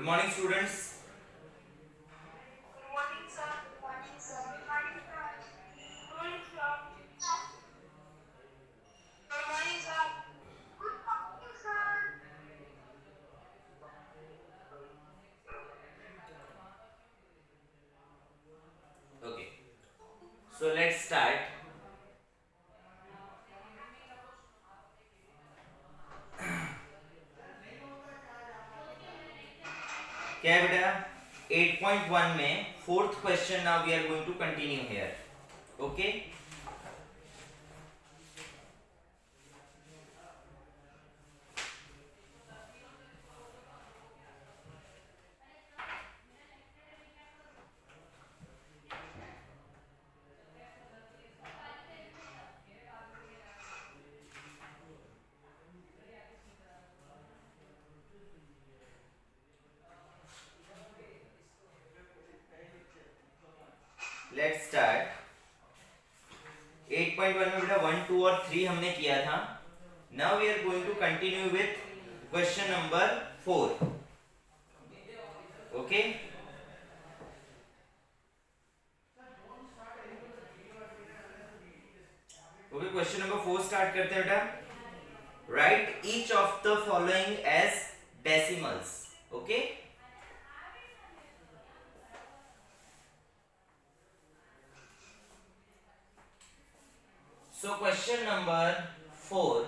morning students. Good morning, sir. Good morning, sir. Good morning, sir. Good morning, sir. Good morning, sir. Good morning, sir. Okay, so let's start. क्या है बेटा 8.1 में fourth question now we are going to continue here. Okay, let's start. 8.1 में बेटा 1 2 और 3 हमने किया था. Now we are going to continue with question number 4. Okay, okay, question number 4 start करते हैं बेटा. Write each of the following as decimals. Okay, so question number 4.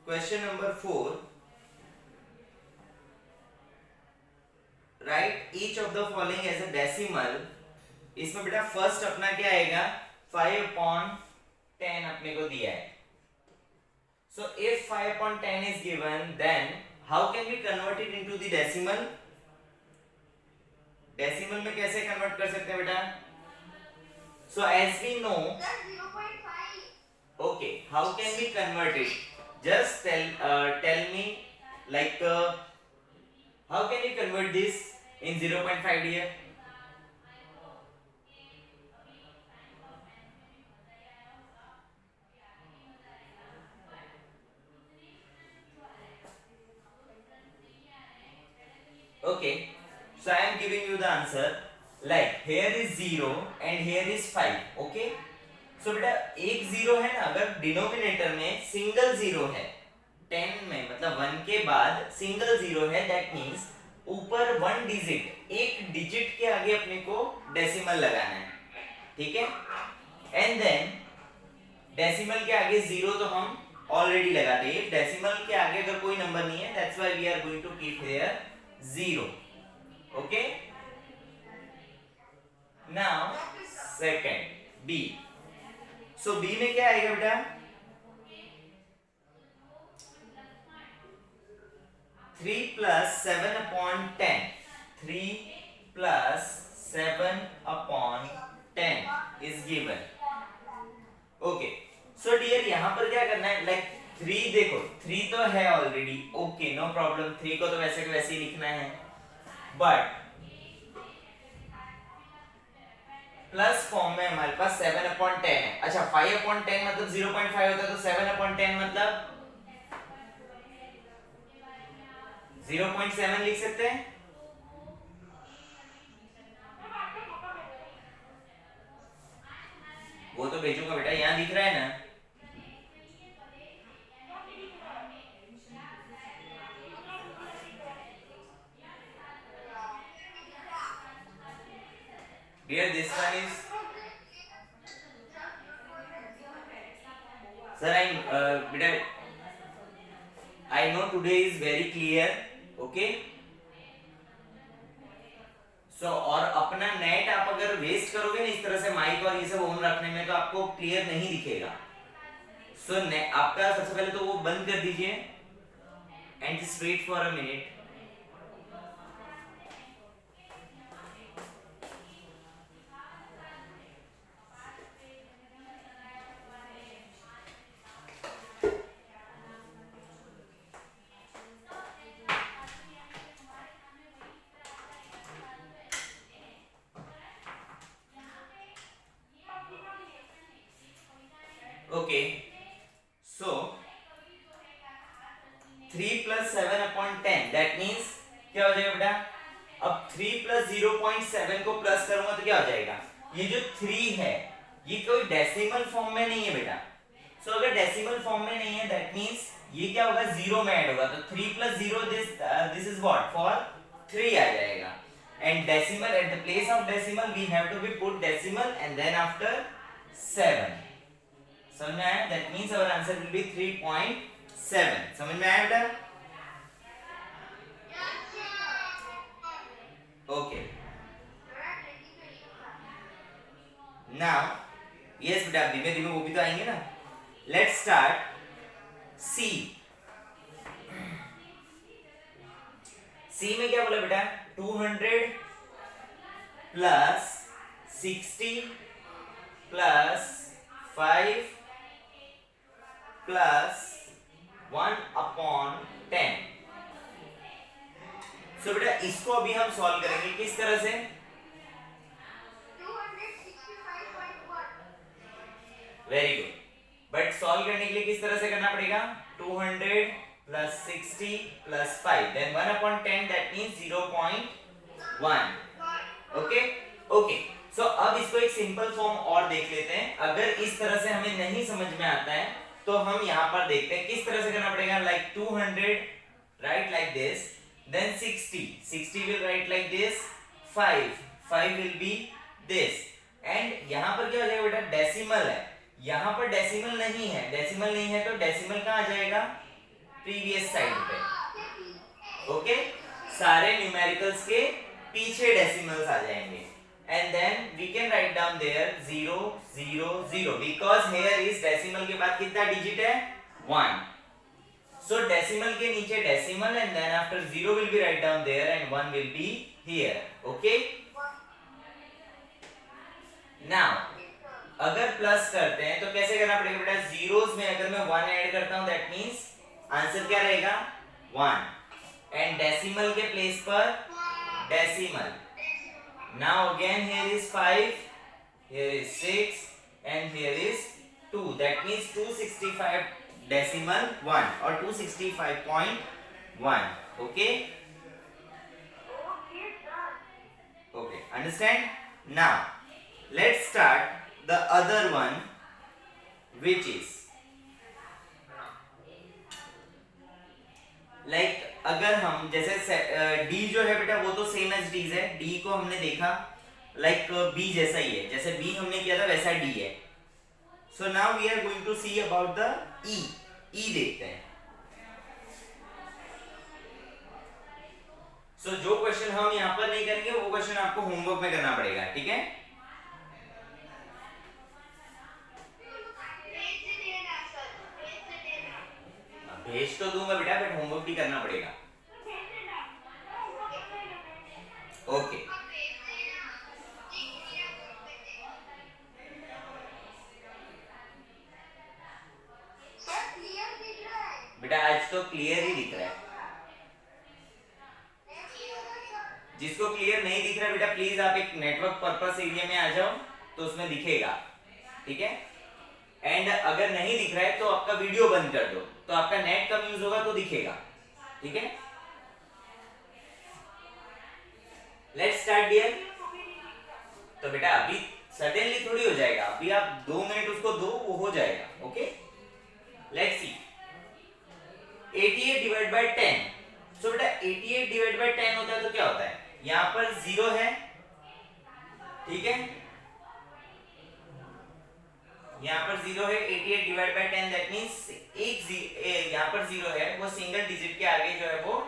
Question number 4. Write each of the following as a decimal. इसमें बेटा first अपना क्या आएगा 5/10 अपने को दिया है. So if 5/10 is given, then how can we convert it into the decimal? Decimal में कैसे कन्वर्ट कर सकते हैं बेटा? So as we know, Sir, 0.5. okay, how can we convert it? Just tell me like how can you convert this in 0.5 dear? Okay, so I am giving you the answer. Like here is 0 and here is 5. Okay, so बेटा एक 0 है ना, अगर denominator में single 0 है 10 में, मतलब 1 के बाद सिंगल 0 है, दैट मीन्स ऊपर 1 डिजिट, एक डिजिट के आगे अपने को डेसिमल लगाना है. ठीक है, एंड देन डेसिमल के आगे 0 तो हम ऑलरेडी लगाते हैं. डेसिमल के आगे अगर कोई नंबर नहीं है, that's why we are going to keep here 0. Okay, now second B. So B में क्या आएगा बेटा 3 plus 7/10. 3 plus 7/10 is given. Okay, so dear यहां पर क्या करना है, लाइक 3 देखो 3 तो है ऑलरेडी. ओके, नो प्रॉब्लम, 3 को तो वैसे के वैसे ही लिखना है. बट प्लस फॉर्म में हमारे पास 7/10 है. अच्छा, 5/10 मतलब 0.5 होता है, तो 7/10 मतलब 0.7 लिख सकते हैं. वो तो भेजूंगा बेटा, यहाँ दिख रहा है ना. Dear, this one is sir. Beta, I know today is very clear. Okay. So और अपना नेट आप अगर वेस्ट करोगे ना इस तरह से माइक और ये सब ऑन रखने में, तो आपको क्लियर नहीं दिखेगा. सो आपका सबसे पहले तो वो बंद कर दीजिए and just wait for a minute. Okay, so 3 plus 7/10 that means क्या हो जाएगा बेटा, अब 3 प्लस 0.7 को प्लस करूंगा तो क्या हो जाएगा, ये जो 3 है ये कोई डेसिमल फॉर्म में नहीं है बेटा। सो अगर डेसिमल फॉर्म में नहीं है दैट मीन्स ये क्या होगा, जीरो में ऐड होगा, तो 3 प्लस 0 दिस इज व्हाट फॉर 3 आ जाएगा। And decimal at the place of decimal we have to be put decimal and then after 7। समझ में आया, that means our answer will be 3.7। समझ में आया बेटा, ओके। नाउ यस बेटा, धीमे धीमे वो भी तो आएंगे ना। लेट्स स्टार्ट सी। सी में क्या बोला बेटा, 200 प्लस 60 प्लस 5 प्लस 1/10। सो बेटा इसको अभी हम सॉल्व करेंगे किस तरह से, 265.1. Very good. बट सॉल्व करने के लिए किस तरह से करना पड़ेगा, 200 plus 60 plus 5 then 1/10 that means 0.1। Okay okay. So अब इसको एक सिंपल फॉर्म और देख लेते हैं। अगर इस तरह से हमें नहीं समझ में आता है तो हम यहां पर देखते हैं किस तरह से करना पड़ेगा। Like 200 right like this, then 60 will write like this, 5 will be this, and यहां पर क्या हो जाएगा बेटा, डेसिमल है, यहां पर डेसिमल नहीं है, डेसिमल नहीं है तो डेसिमल कहां आ जाएगा, प्रीवियस साइड पे। ओके, सारे न्यूमेरिकल्स के पीछे डेसिमल्स आ जाएंगे and then we can write down there 0 0 0 because here is decimal के बाद कितना डिजिट है, 1। So decimal के नीचे decimal and then after 0 will be write down there and 1 will be here. Okay? Now अगर प्लस करते हैं तो कैसे करना पड़ेगा बेटा, जीरोस में अगर मैं 1 ऐड करता हूं दैट मींस आंसर क्या रहेगा, 1 एंड डेसिमल के प्लेस पर decimal. Now again here is 5, here is 6 and here is 2, that means 265 decimal 1 or 265.1. Okay, okay, understand? Now let's start the other one, which is like अगर हम जैसे d जो है बेटा वो तो सेम एज d है, d को हमने देखा लाइक b जैसा ही है, जैसे b हमने किया था वैसा d है। So now we are going to see about the e देखते हैं। So जो क्वेश्चन हम यहाँ पर नहीं करेंगे वो क्वेश्चन आपको होमवर्क में करना पड़ेगा, ठीक है? भेज तो दूंगा बेटा बट होमवर्क भी करना पड़ेगा। ओके बेटा आज तो क्लियर ही दिख रहा है, जिसको क्लियर नहीं दिख रहा बेटा प्लीज आप एक नेटवर्क पर्पस एरिया में आ जाओ तो उसमें दिखेगा, ठीक है? एंड अगर नहीं दिख रहा है तो आपका वीडियो बंद कर दो तो आपका नेट कम यूज होगा तो दिखेगा, ठीक है? Let's start dear. तो बेटा अभी सडनली थोड़ी हो जाएगा, अभी आप 2 मिनट उसको दो वो हो जाएगा। Okay let's see 88 divide by 10। सो बेटा 88 डिवाइड बाय 10 होता है तो क्या होता है, यहां पर 0 है, ठीक है? यहां पर 0 है, 88 डिवाइड बाय 10 दैट मींस यहां पर 0 है वो सिंगल डिजिट के आगे जो है वो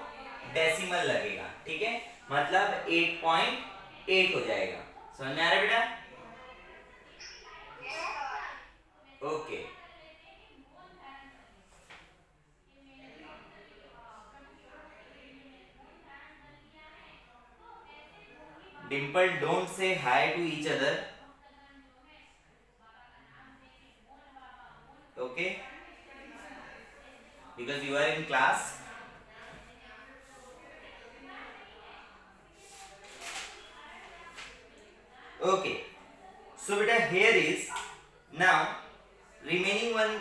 डेसिमल लगेगा, ठीक है? मतलब 8.8 हो जाएगा। समझ में आ रहा है बेटा? Okay Dimple, don't say hi to each other. Okay? Because you are in class. Okay. So beta here is now remaining one,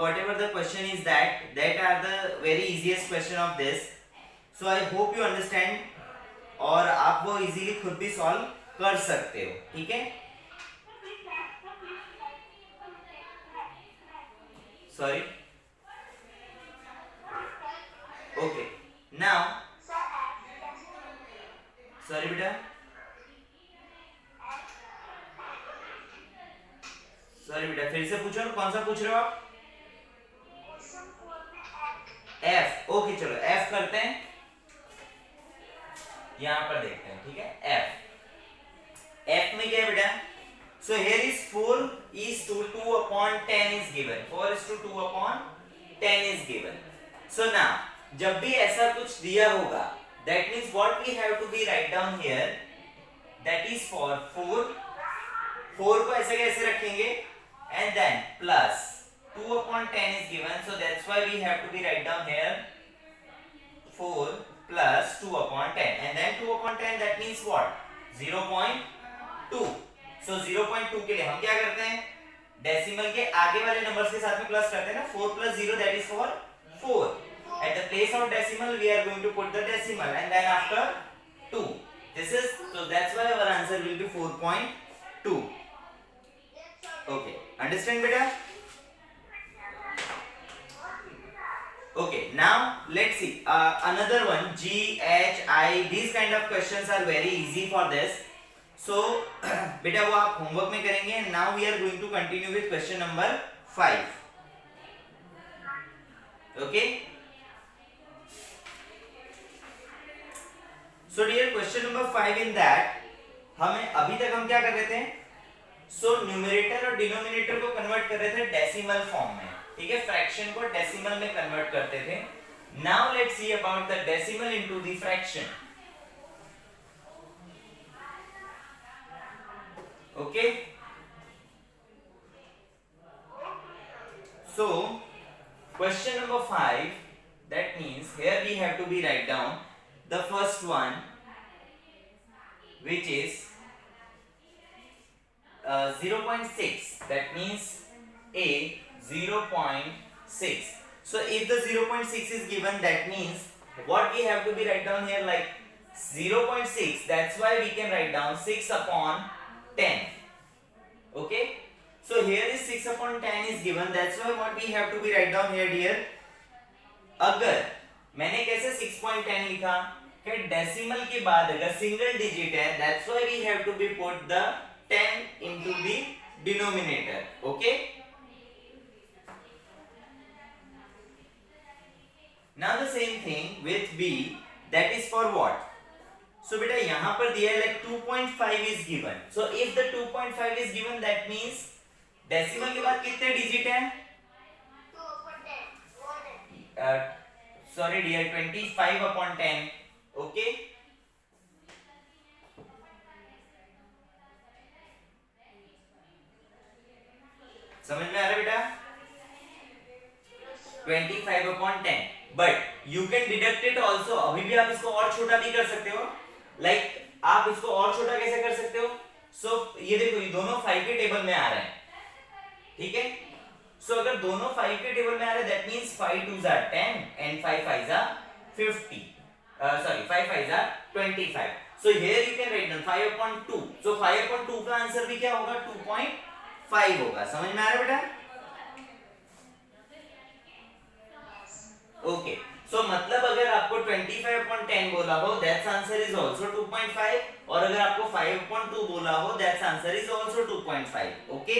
whatever the question is, that are the very easiest question of this. So I hope you understand, और आप वो easily खुद भी solve कर सकते हो. ठीक है. Sorry. Okay. Now. Sorry बेटा. सॉरी बेटा, फिर से पूछो. कौन सा पूछ रहे हो आप? F. ओके चलो F करते हैं. यहां पर देखते हैं. ठीक है. F में क्या है बेटा? So here is 4 is to 2 upon 10 is given. 4 is to 2 upon 10 is given. So now जब भी ऐसा कुछ दिया होगा, that means what we have to be write down here, that is for 4 को ऐसे कैसे रखेंगे, and then plus 2 upon 10 is given, so that's why we have to be write down here 4 plus 2 upon 10, and then 2 upon 10 that means what, 0.2. so 0.2 के लिए हम क्या करते हैं, डेसिमल के आगे वाले नंबर्स के साथ में प्लस करते हैं ना. 4 plus 0 that is for 4. At the place of decimal we are going to put the decimal and then after 2. This is, so that's why our answer will be 4.2. Okay, understand beta? Okay, now let's see another one. G, H, I, these kind of questions are very easy for this. So beta वो आप homework में करेंगे. Now we are going to continue with question number 5. Okay. So dear, question number 5 in that हमें अभी तक हम क्या कर रहे थे, सो न्यूमरेटर और डिनोमिनेटर को कन्वर्ट कर रहे थे डेसिमल फॉर्म में. ठीक है, फ्रैक्शन को डेसिमल में कन्वर्ट करते थे. Now let's see about the decimal into the fraction. Okay, so question number 5, that means here we have to be write down the first one, which is 0.6. that means a 0.6. so if the 0.6 is given, that means what we have to be write down here, like 0.6, that's why we can write down 6 upon 10. okay, so here is 6 upon 10 is given, that's why what we have to be write down here dear. अगर मैंने कैसे 6.10 लिखा कि decimal के बाद अगर single digit है, that's why we have to be put the 10 into the denominator. okay, now the same thing with b, that is for what. so बेटा यहां पर दिया है like 2.5 is given. so if the 2.5 is given, that means decimal के बाद कितने digit हैं, sorry dear, 25 upon 10. okay, समझ में आ रहा है बेटा, 25 upon 10. But you can deduct it also. अभी भी आप इसको और छोटा भी कर सकते हो. लाइक आप इसको और छोटा कैसे कर सकते हो, सो ये देखो, ये दोनों 5 के टेबल में आ रहे हैं. ठीक है, सो अगर दोनों 5 के टेबल में आ रहे हैं, that means 5 2s are 10 and 5 5s are 50. sorry, 5 5s are 25. so here you can write down 5 upon 2. so 5 upon 2 का आंसर भी क्या होगा, 2.5 होगा. समझ में आ रहा है बेटा. ओके, सो मतलब अगर आपको 25 upon 10 बोला हो, दैट्स आंसर इज आल्सो 2.5, और अगर आपको 5 upon 2 बोला हो, that's answer is also 2.5. Okay,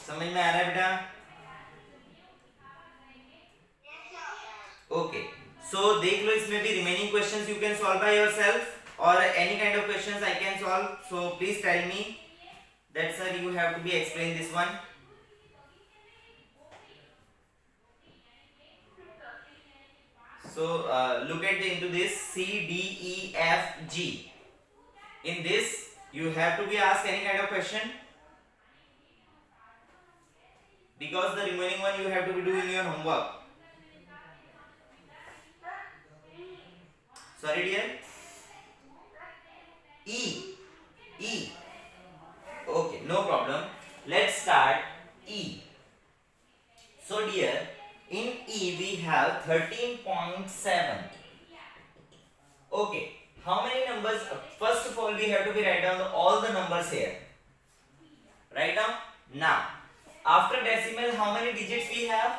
समझ में आ रहा है बेटा. ओके, सो देख लो, इसमें भी remaining questions you can solve by yourself, और any kind of questions I can solve. So please tell me that sir you have to be explain this one. so look at into this C D E F G. in this you have to be asked any kind of question, because the remaining one you have to be doing your homework. sorry dear. E no problem. Let's start E. So dear, in E we have 13.7. Okay, how many numbers? First of all, we have to be write down all the numbers here. Write down. Now, after decimal, how many digits we have?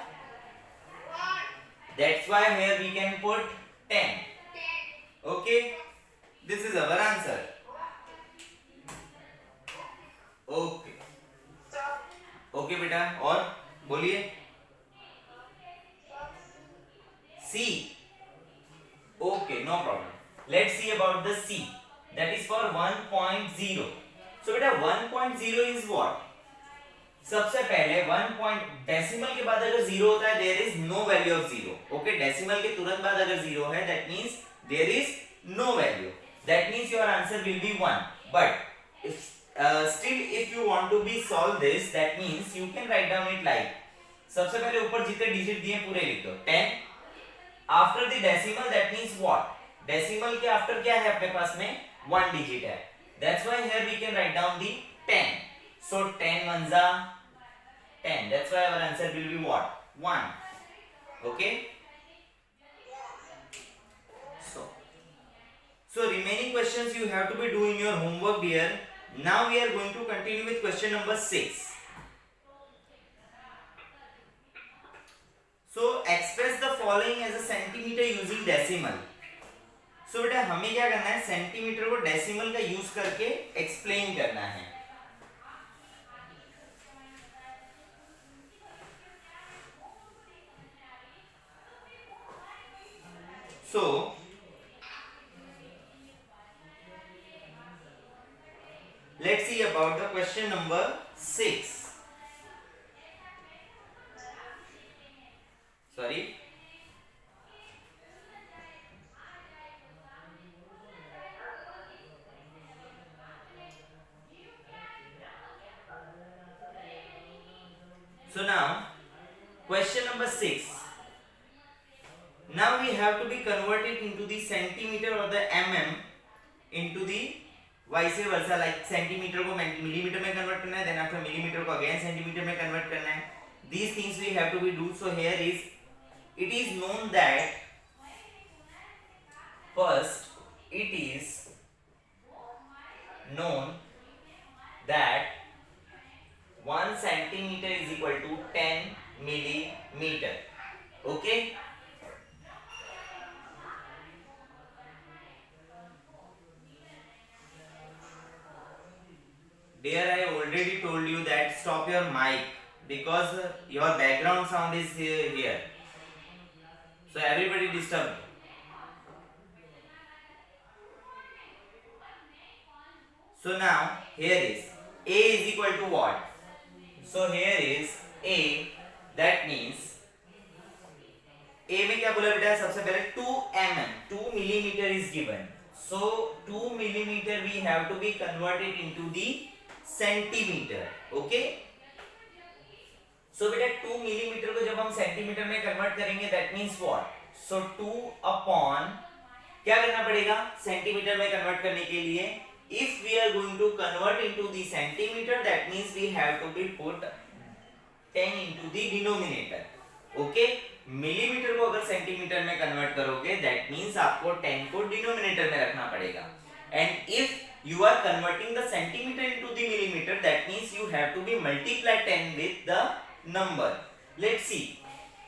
1, That's why here we can put 10. 10, Okay, this is our answer. Okay. sir, okay बेटा, और बोलिए. sir, C. Okay, no problem. Let's see about the C. That is for 1.0. So बेटा 1.0 is what? सबसे पहले 1 point decimal के बाद अगर 0 होता है there is no value of 0. Okay, decimal के तुरंत बाद अगर 0 है that means there is no value. That means your answer will be 1. But if still if you want to be solve this, that means you can write down it like, सबसे पहले ऊपर जितने digit दिए पूरे लिख दो. 10 after the decimal, that means what? Decimal के after क्या है अपने पास में? 1 डिजिट है. That's why here we can write down the 10. So 10 ones are 10. That's why our answer will be what? 1. Okay? So remaining questions you have to be doing your homework dear. Now we are going to continue with question number 6. So express the following as a centimeter using decimal. So बेटा हमें क्या करना है? Centimetre को decimal का use करके explain करना है. So let's see about the question number 6. Sorry. So now question number 6. Now we have to be converted into the centimeter or the mm into the vice versa, like centimeter को millimeter में convert करना है, then after millimeter को again centimeter में convert करना है. These things we have to be do. So here is, it is known that first it is known that 1 centimeter is equal to 10 millimeter. Okay. Dear, I already told you that stop your mic because your background sound is here. So everybody disturbed. So now here is A is equal to what? So here is A, that means A में क्या बोला बेटा? सबसे पहले 2 mm, 2 millimeter is given. So 2 millimeter we have to be converted into the centimetre. Okay, so बेटा 2 millimetre को जब हम सेंटीमीटर में कन्वर्ट करेंगे that means what? So 2 upon क्या करना पड़ेगा सेंटीमीटर में कन्वर्ट करने के लिए? If we are going to convert into the centimetre that means we have to be put 10 into the denominator. Okay, millimetre को अगर सेंटीमीटर में कन्वर्ट करोगे दैट मींस आपको 10 को डिनोमिनेटर में रखना पड़ेगा. And if you are converting the centimeter into the millimeter, that means you have to be multiply 10 with the number. Let's see.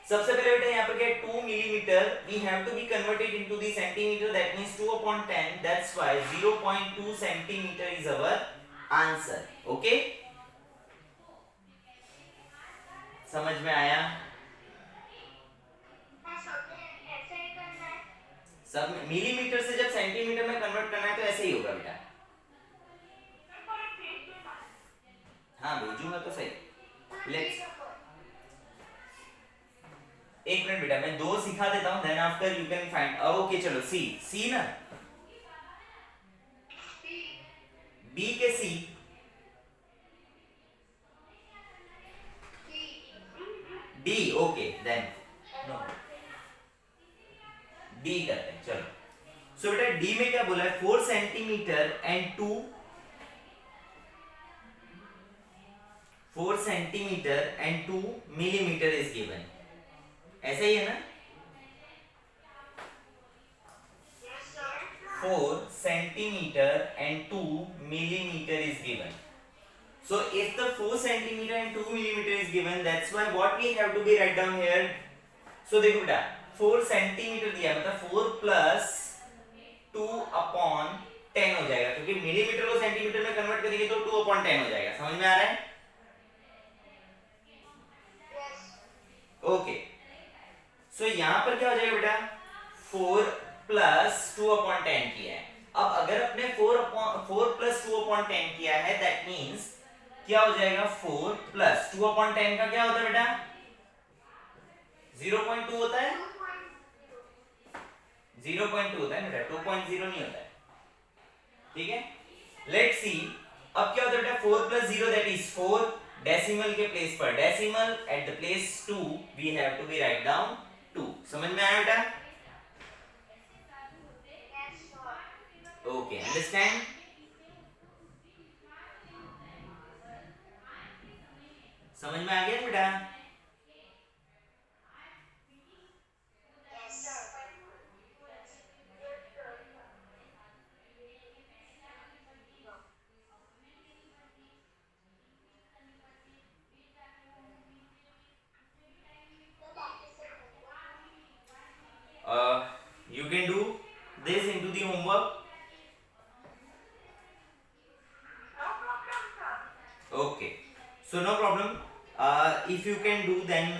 सबसे पहले बेटा यहाँ पर क्या है? 2 millimeter we have to be converted into the centimeter, that means 2 upon 10. That's why 0.2 centimeter is our answer. Okay? समझ में आया? ऐसे ही करना है. सब मिलीमीटर से जब सेंटीमीटर में कन्वर्ट करना है तो ऐसे ही होगा बेटा. हाँ भेजूंगा तो सही. लेट्स एक मिनट बेटा मैं 2 सिखा देता हूँ then after you can find. Okay चलो सी ना, बी के C, D. Okay then no D करते हैं. चलो सो बेटा डी में क्या बोला है? 4 centimetre and 2 4 centimetre and 2 millimetre is given. ऐसा ही है ना? 4 centimeter and 2 millimeter is given. So if the 4 centimeter and 2 millimeter is given, that's why what we have to be write down here. So देखो बेटा 4 centimeter दिया मतलब 4 plus 2 upon 10 हो जाएगा, क्योंकि मिलीमीटर को सेंटीमीटर में कन्वर्ट करेंगे तो 2 upon 10 हो जाएगा. समझ में आ रहा है? ओके. सो यहाँ पर क्या हो जाएगा बेटा? 4 प्लस 2 अपॉन 10 किया है. अब अगर अपने 4 प्लस 2 अपॉन 10 किया है, दैट मीन्स क्या हो जाएगा? 4 प्लस 2 अपॉन 10 का क्या होता है बेटा? 0.2 होता है. 0.2 होता है बेटा, 2.0 नहीं होता है. ठीक है. Let's see. अब क्या होता है बेटा? 4 प्लस 0 दैट इज 4. डेसिमल के प्लेस पर decimal, at the place 2 we have to be write down 2. समझ में आया बेटा? Okay, understand? समझ में आ गया बेटा? You can do this into the homework. Okay, so no problem. If you can do, then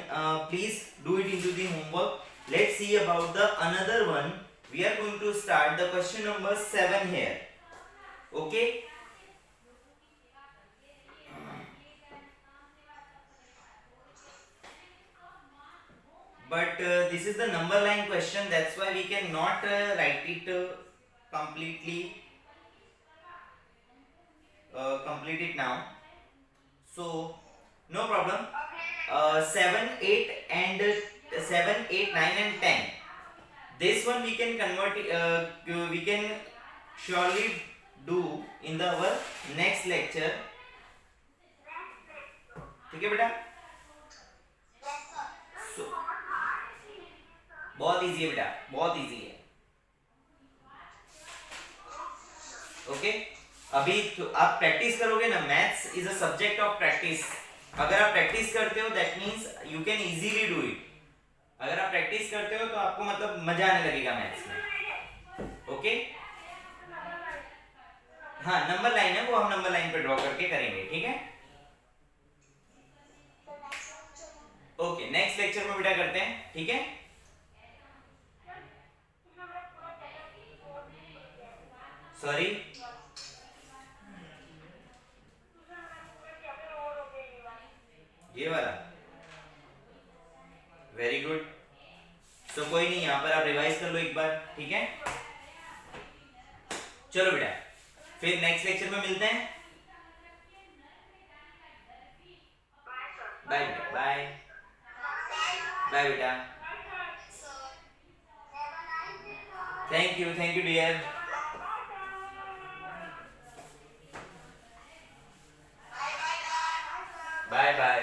please do it into the homework. Let's see about the another one. We are going to start the question number 7 here. Okay. But this is the number line question, that's why we cannot write it completely. Complete it now. So no problem. 7, 8 and 7, 8, 9 and 10. This one we can convert. We can surely do in the our next lecture. ठीक है बेटा? So बहुत easy है बेटा, बहुत easy है. Okay. अभी तो आप प्रैक्टिस करोगे ना. Maths is a subject of practice. अगर आप प्रैक्टिस करते हो that means you can easily do it. अगर आप प्रैक्टिस करते हो तो आपको मतलब मजा आने लगेगा मैथ्स में. ओके. हाँ, नंबर लाइन है वो हम नंबर लाइन पे ड्रॉ करके करेंगे. ठीक है. ओके, नेक्स्ट लेक्चर में बेटा करते हैं. ठीक है. सॉरी. ये वाला वेरी गुड. सो कोई नहीं, यहाँ पर आप रिवाइज कर लो एक बार. ठीक है. चलो बेटा, फिर नेक्स्ट लेक्चर में मिलते हैं. बाय बेटा. बाय बाय बेटा. Thank you dear. Bye bye.